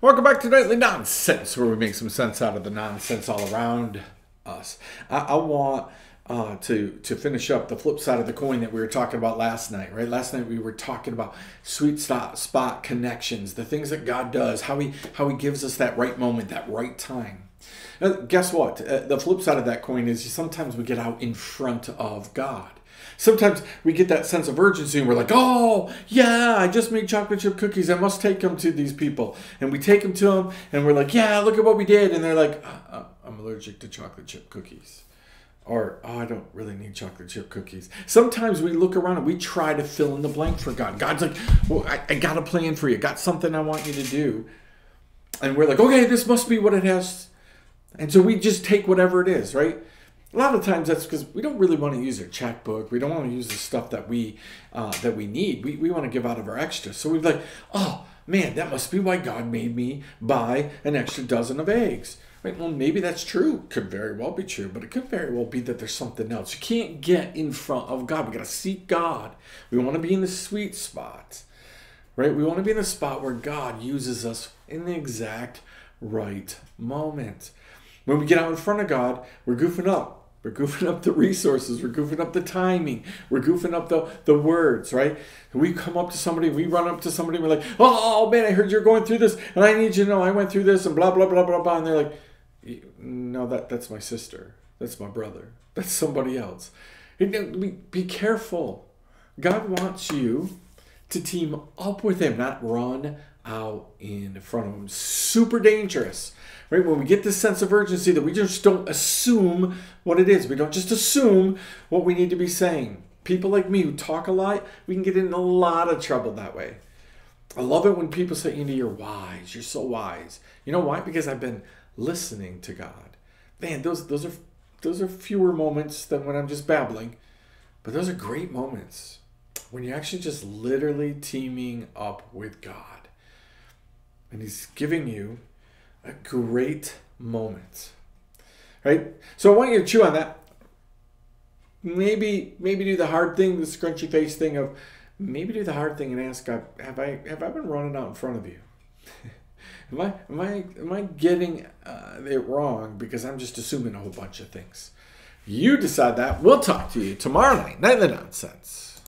Welcome back to Nightly Nonsense, where we make some sense out of the nonsense all around us. I want to finish up the flip side of the coin that we were talking about last night, right? Last night we were talking about sweet spot connections, the things that God does, how he gives us that right moment, that right time. Guess what? The flip side of that coin is sometimes we get out in front of God. Sometimes we get that sense of urgency and we're like, oh, yeah, I just made chocolate chip cookies. I must take them to these people. And we take them to them and we're like, yeah, look at what we did. And they're like, I'm allergic to chocolate chip cookies. Or, oh, I don't really need chocolate chip cookies. Sometimes we look around and we try to fill in the blank for God. God's like, well, I got a plan for you. Got something I want you to do. And we're like, okay, this must be what it has. And so we just take whatever it is, right? A lot of times that's because we don't really want to use our checkbook. We don't want to use the stuff that we need. We want to give out of our extra. So we're like, oh, man, that must be why God made me buy an extra dozen of eggs. Right? Well, maybe that's true. Could very well be true. But it could very well be that there's something else. You can't get in front of God. We got to seek God. We want to be in the sweet spot. Right? We want to be in the spot where God uses us in the exact right moment. When we get out in front of God, we're goofing up. We're goofing up the resources. We're goofing up the timing. We're goofing up the words, right? And we come up to somebody, we run up to somebody, and we're like, oh, man, I heard you're going through this, and I need you to know I went through this, and blah, blah, blah, blah, blah. And they're like, no, that's my sister. That's my brother. That's somebody else. Be careful. God wants you to team up with him, not run out in front of him. Super dangerous. Right? When we get this sense of urgency that we just don't assume what it is. We don't just assume what we need to be saying. People like me who talk a lot, we can get in a lot of trouble that way. I love it when people say, Andy, you're wise. You're so wise. You know why? Because I've been listening to God. Man, those are fewer moments than when I'm just babbling. But those are great moments when you're actually just literally teaming up with God. And he's giving you a great moment, right? So I want you to chew on that. Maybe do the hard thing, the scrunchy face thing of maybe do the hard thing and ask God, have I been running out in front of you? am I getting it wrong because I'm just assuming a whole bunch of things? You decide that. We'll talk to you tomorrow night. Nightly Nonsense.